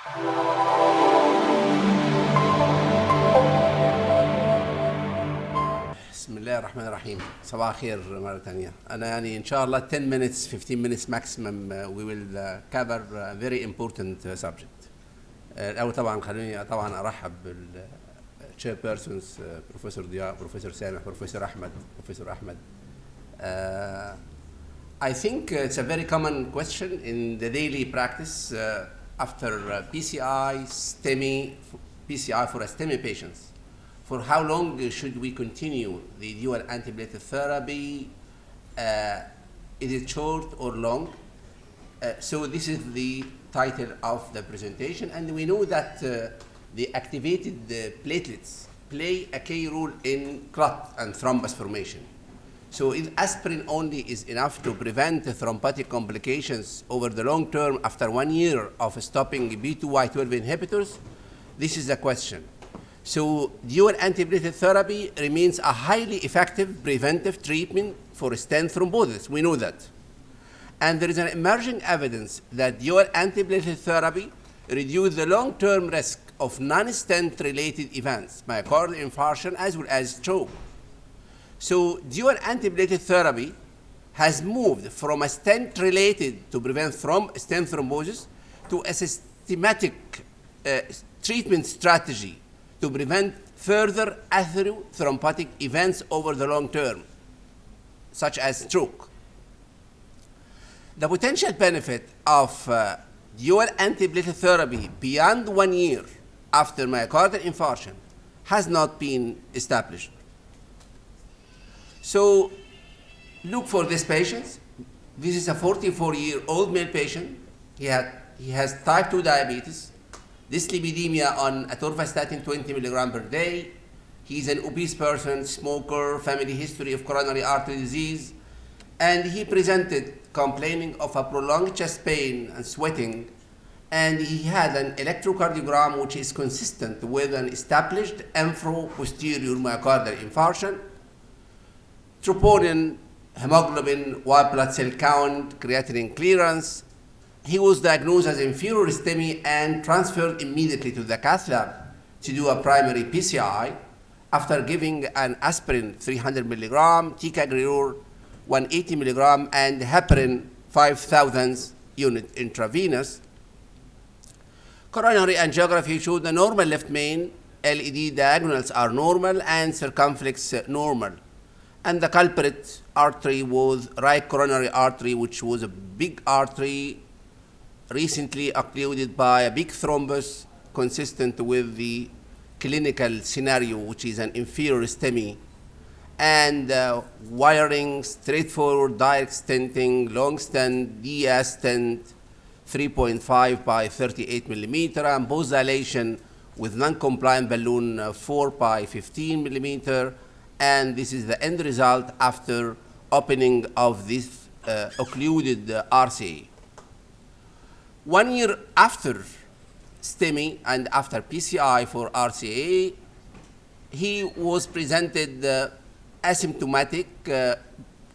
بسم الله الرحمن الرحيم. صباح الخير مرة ثانية. أنا يعني إن شاء الله 10 minutes 15 minutes maximum we will cover a very important subject. الأول طبعا خلوني طبعا أرحب بال chairpersons بروفيسور ضياء، بروفيسور سامح، بروفيسور أحمد. I think it's a very common question in the daily practice after PCI, STEMI, PCI for STEMI patients. For how long should we continue the dual antiplatelet therapy? Is it short or long? So this is the title of the presentation, and we know that the activated platelets play a key role in clot and thrombus formation. So if aspirin only is enough to prevent thrombotic complications over the long term after 1 year of stopping B2Y12 inhibitors, this is the question. So dual antiplatelet therapy remains a highly effective preventive treatment for stent thrombosis. We know that. And there is an emerging evidence that dual antiplatelet therapy reduces the long-term risk of non-stent related events, myocardial infarction as well as stroke. So dual antiplatelet therapy has moved from a stent related to prevent stent thrombosis to a systematic treatment strategy to prevent further atherothrombotic events over the long term, such as stroke. The potential benefit of dual antiplatelet therapy beyond 1 year after myocardial infarction has not been established. So look for this patient. This is a 44-year-old male patient. He has type 2 diabetes, dyslipidemia on atorvastatin 20 milligram per day. He's an obese person, smoker, family history of coronary artery disease, and he presented complaining of a prolonged chest pain and sweating, and he had an electrocardiogram which is consistent with an established infraposterior myocardial infarction. Troponin, hemoglobin, white blood cell count, creatinine clearance. He was diagnosed as inferior STEMI and transferred immediately to the cath lab to do a primary PCI after giving an aspirin 300 milligram, ticagrelor 180 milligram, and heparin 5,000 unit intravenous. Coronary angiography showed the normal left main, LED diagonals are normal and circumflex normal. And the culprit artery was right coronary artery, which was a big artery recently occluded by a big thrombus consistent with the clinical scenario, which is an inferior STEMI, and wiring, straightforward direct stenting, long stent, DS stent, 3.5 by 38 millimeter, and post dilation with non-compliant balloon 4 by 15 millimeter, and this is the end result after opening of this occluded RCA. 1 year after STEMI and after PCI for RCA, he was presented asymptomatic,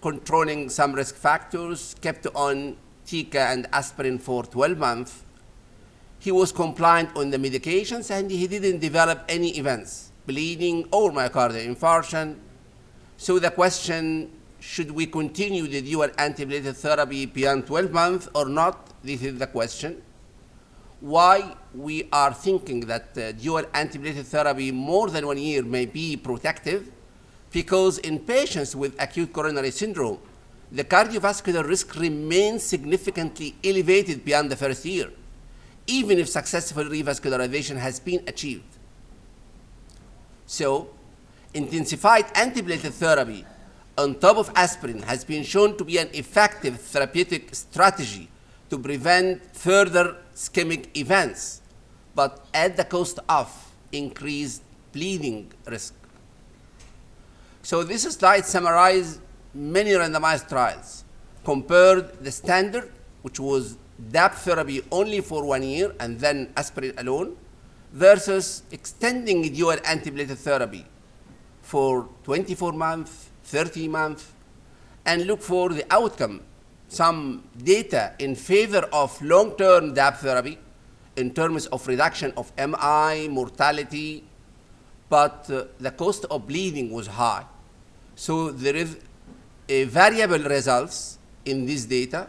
controlling some risk factors, kept on Tica and aspirin for 12 months. He was compliant on the medications and he didn't develop any events, bleeding or myocardial infarction. So the question, should we continue the dual antiplatelet therapy beyond 12 months or not? This is the question. Why we are thinking that dual antiplatelet therapy more than 1 year may be protective? Because in patients with acute coronary syndrome, the cardiovascular risk remains significantly elevated beyond the first year, even if successful revascularization has been achieved. So, intensified antiplatelet therapy on top of aspirin has been shown to be an effective therapeutic strategy to prevent further ischemic events, but at the cost of increased bleeding risk. So this slide summarizes many randomized trials, compared the standard, which was DAPT therapy only for 1 year and then aspirin alone, versus extending dual antiplatelet therapy for 24 months, 30 months, and look for the outcome. Some data in favor of long-term DAPT therapy in terms of reduction of MI, mortality, but the cost of bleeding was high. So there is a variable results in this data.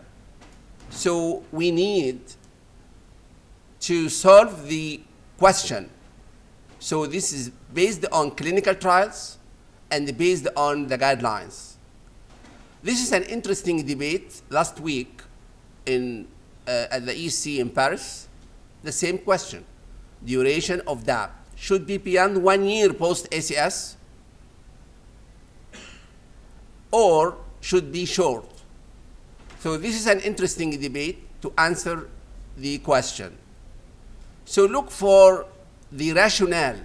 So we need to solve the question. So this is based on clinical trials and based on the guidelines. This is an interesting debate last week at the EC in Paris. The same question. Duration of DAPT should be beyond 1 year post-ACS or should be short. So this is an interesting debate to answer the question. So look for the rationale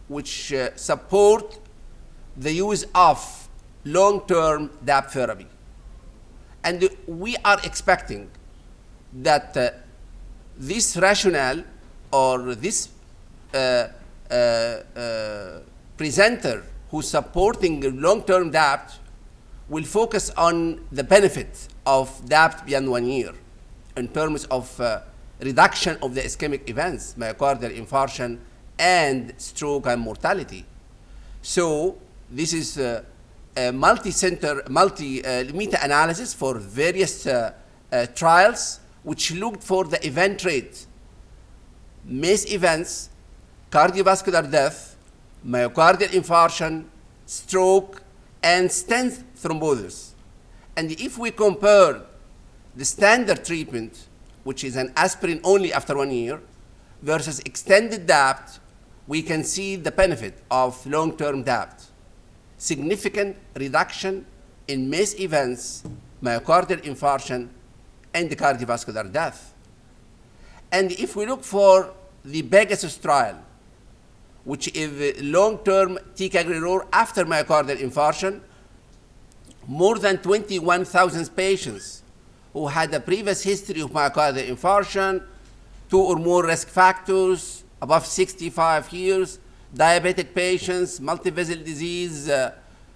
which support the use of long-term DAPT therapy. And we are expecting that this rationale or this presenter who's supporting long-term DAPT will focus on the benefit of DAPT beyond 1 year in terms of reduction of the ischemic events, myocardial infarction, and stroke and mortality. So this is a multi-center, meta-analysis for various trials which looked for the event rate, MACE events, cardiovascular death, myocardial infarction, stroke, and stent thrombosis. And if we compare the standard treatment, which is an aspirin only after 1 year, versus extended DAPT, we can see the benefit of long-term DAPT. Significant reduction in MACE events, myocardial infarction, and cardiovascular death. And if we look for the Pegasus trial, which is long-term ticagrelor after myocardial infarction, more than 21,000 patients who had a previous history of myocardial infarction, 2 or more risk factors, above 65 years, diabetic patients, multivessel disease.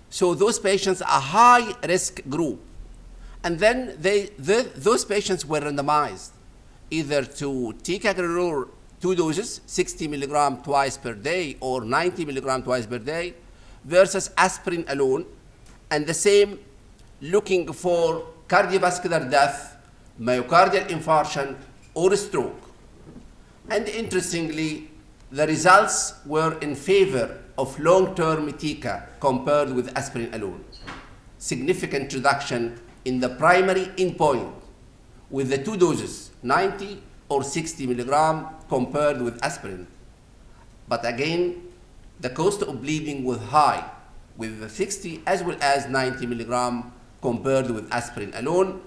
So those patients are high-risk group. And then those patients were randomized either to ticagrelor 2 doses, 60 milligram twice per day or 90 milligram twice per day, versus aspirin alone, and the same looking for cardiovascular death, myocardial infarction, or stroke. And interestingly, the results were in favor of long-term tica compared with aspirin alone. Significant reduction in the primary endpoint with the 2 doses, 90 or 60 milligram compared with aspirin. But again, the cost of bleeding was high with the 60 as well as 90 milligram compared with aspirin alone.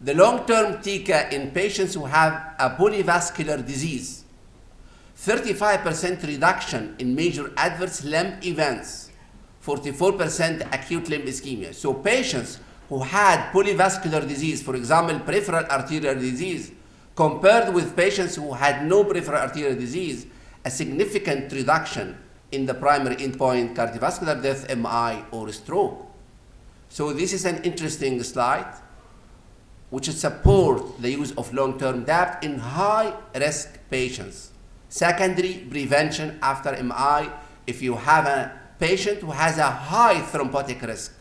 The long-term tica in patients who have a polyvascular disease, 35% reduction in major adverse limb events, 44% acute limb ischemia. So patients who had polyvascular disease, for example, peripheral arterial disease, compared with patients who had no peripheral arterial disease, a significant reduction in the primary endpoint, cardiovascular death, MI, or stroke. So this is an interesting slide which support the use of long-term DAPT in high-risk patients. Secondary prevention after MI if you have a patient who has a high thrombotic risk.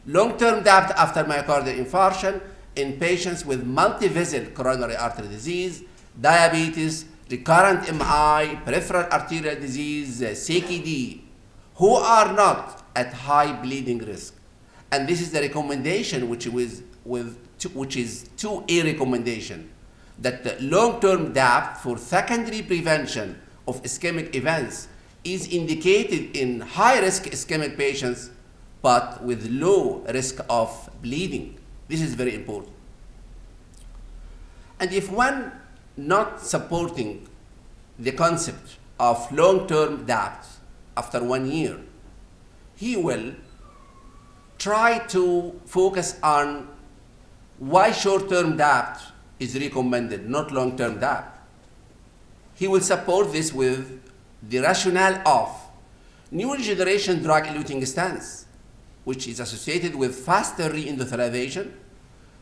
Long-term DAPT after myocardial infarction in patients with multivessel coronary artery disease, diabetes, recurrent MI, peripheral arterial disease, CKD, who are not at high bleeding risk. And this is the recommendation which is 2A recommendation, that the long-term DAPT for secondary prevention of ischemic events is indicated in high-risk ischemic patients but with low risk of bleeding. This is very important. And if one not supporting the concept of long-term DAPT after 1 year, he will try to focus on why short-term DAPT is recommended, not long-term DAPT. He will support this with the rationale of new generation drug-eluting stents, which is associated with faster reendothelialization,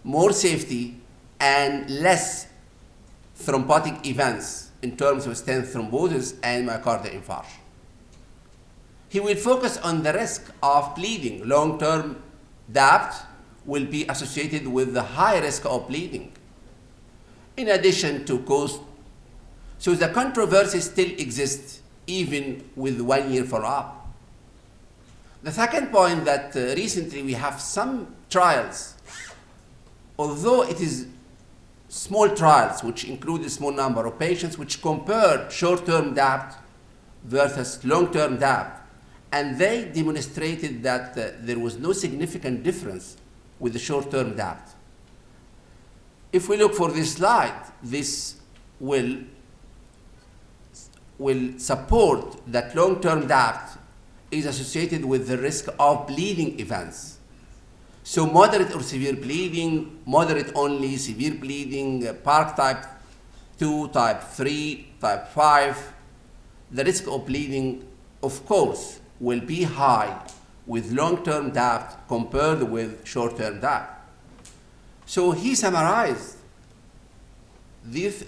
more safety, and less thrombotic events in terms of stent thrombosis and myocardial infarction. He will focus on the risk of bleeding. Long-term DAPT will be associated with the high risk of bleeding, in addition to cost. So the controversy still exists even with 1 year follow-up. The second point that recently we have some trials, although it is small trials which include a small number of patients, which compared short-term DAPT versus long-term DAPT, and they demonstrated that there was no significant difference with the short-term DAPT. If we look for this slide, this will support that long-term DAPT is associated with the risk of bleeding events. So moderate or severe bleeding, moderate only, severe bleeding, PARC type 2, type 3, type 5, the risk of bleeding, of course, will be high with long-term DAPT compared with short-term DAPT. So he summarized this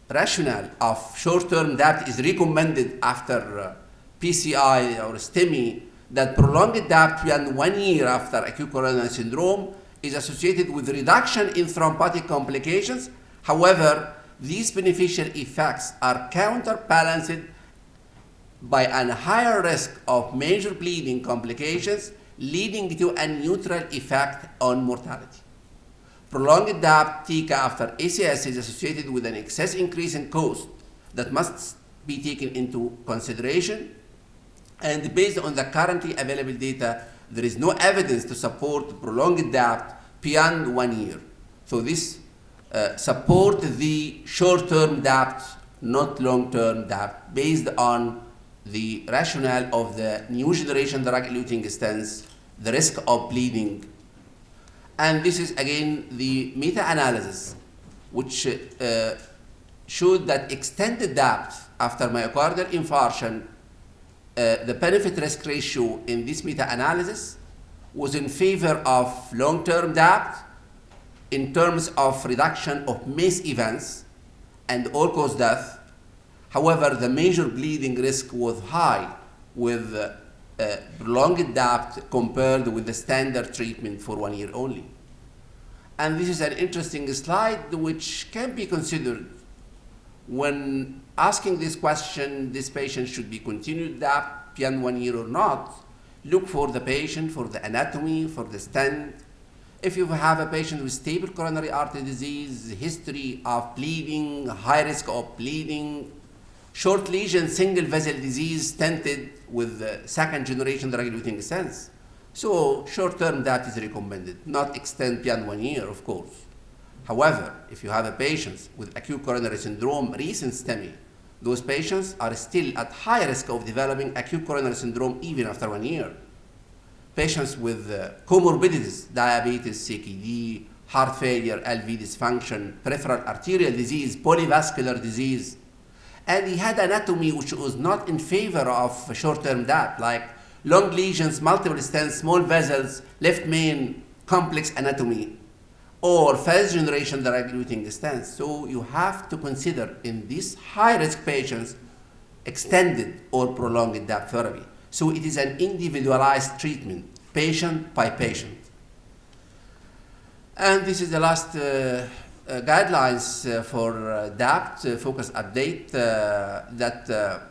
rationale of short-term DAPT is recommended after PCI or STEMI, that prolonged DAPT beyond 1 year after acute coronary syndrome is associated with reduction in thrombotic complications. However, these beneficial effects are counterbalanced by a higher risk of major bleeding complications, leading to a neutral effect on mortality. Prolonged DAPT TICA after ACS is associated with an excess increase in cost that must be taken into consideration. And based on the currently available data, there is no evidence to support prolonged DAPT beyond 1 year. So this support the short-term DAPT, not long-term DAPT, based on the rationale of the new generation drug-eluting stents, the risk of bleeding. And this is again the meta-analysis, which showed that extended DAPT after myocardial infarction, the benefit-risk ratio in this meta-analysis was in favor of long-term DAPT in terms of reduction of MACE events and all-cause death. However, the major bleeding risk was high with prolonged DAPT compared with the standard treatment for 1 year only. And this is an interesting slide which can be considered when asking this question, this patient should be continued DAPT beyond 1 year or not. Look for the patient, for the anatomy, for the stent. If you have a patient with stable coronary artery disease, history of bleeding, high risk of bleeding, short lesion, single vessel disease, stented with second generation drug-eluting stents. So short-term DAPT is recommended, not extend beyond 1 year, of course. However, if you have a patient with acute coronary syndrome, recent STEMI, those patients are still at high risk of developing acute coronary syndrome even after 1 year. Patients with comorbidities, diabetes, CKD, heart failure, LV dysfunction, peripheral arterial disease, polyvascular disease, and he had anatomy which was not in favor of short-term DAPT, like long lesions, multiple stents, small vessels, left main, complex anatomy, or first generation drug-eluting stents. So you have to consider in these high-risk patients extended or prolonged DAPT therapy. So it is an individualized treatment, patient by patient. And this is the last guidelines for DAPT focus update that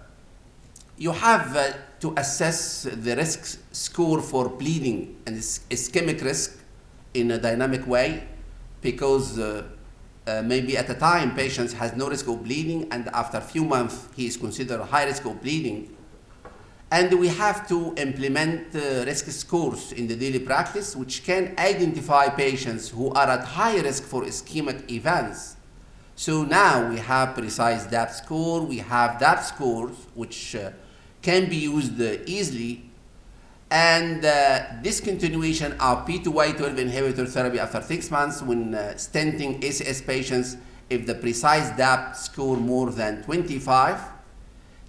you have to assess the risk score for bleeding and ischemic risk in a dynamic way, because maybe at a time patient has no risk of bleeding and after a few months he is considered high risk of bleeding. And we have to implement risk scores in the daily practice which can identify patients who are at high risk for ischemic events. So now we have precise DAPT score, we have DAPT scores which can be used easily, and discontinuation of P2Y12 inhibitor therapy after 6 months when stenting ACS patients if the precise DAPT score more than 25.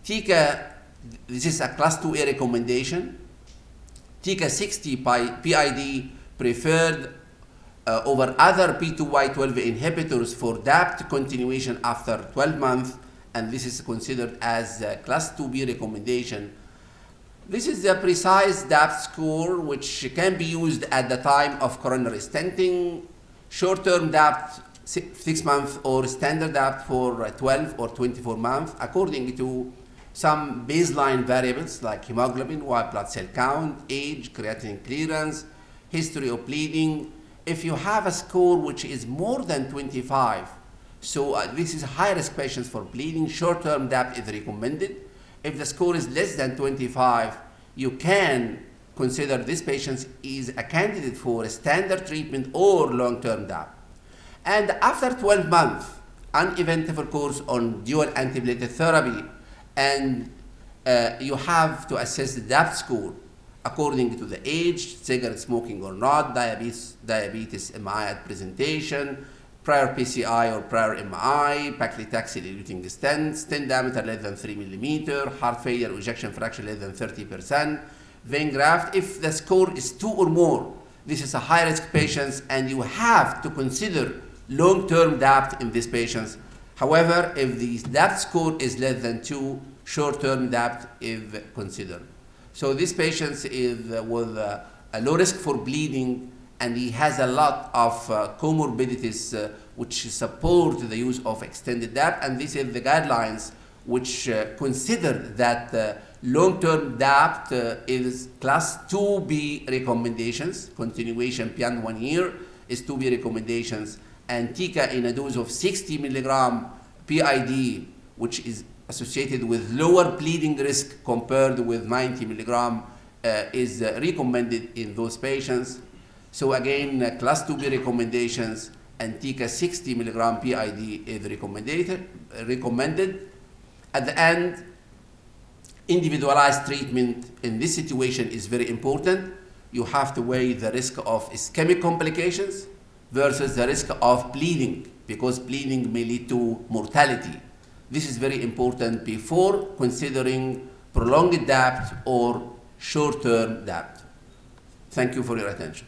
TICA, this is a class 2A recommendation. TICA 60 by PID preferred over other P2Y12 inhibitors for DAPT continuation after 12 months, and this is considered as a class 2B recommendation. This is the precise DAPT score which can be used at the time of coronary stenting, short-term DAPT 6 months or standard DAPT for 12 or 24 months according to some baseline variables like hemoglobin, white blood cell count, age, creatinine clearance, history of bleeding. If you have a score which is more than 25, so this is high-risk patients for bleeding, short-term DAPT is recommended. If the score is less than 25, you can consider this patient is a candidate for a standard treatment or long-term DAPT. And after 12 months, uneventful course on dual antiplatelet therapy, and you have to assess the DAPT score according to the age, cigarette smoking or not, diabetes MI at presentation, prior PCI or prior MI, paclitaxel eluting stent diameter less than 3 millimeter, heart failure, ejection fraction less than 30%, vein graft. If the score is 2 or more, this is a high-risk patients, and you have to consider long-term DAPT in these patients. However, if the DAPT score is less than 2, short-term DAPT is considered. So this patient is with a low risk for bleeding, and he has a lot of comorbidities which support the use of extended DAPT, and this is the guidelines which consider that long-term DAPT is class 2B recommendations, continuation beyond 1 year is 2B recommendations, and TICA in a dose of 60 milligram PID, which is associated with lower bleeding risk compared with 90 milligram, is recommended in those patients. So again, class 2B recommendations and TICA 60 milligram PID is recommended. At the end, individualized treatment in this situation is very important. You have to weigh the risk of ischemic complications versus the risk of bleeding, because bleeding may lead to mortality. This is very important before considering prolonged DAPT or short-term DAPT. Thank you for your attention.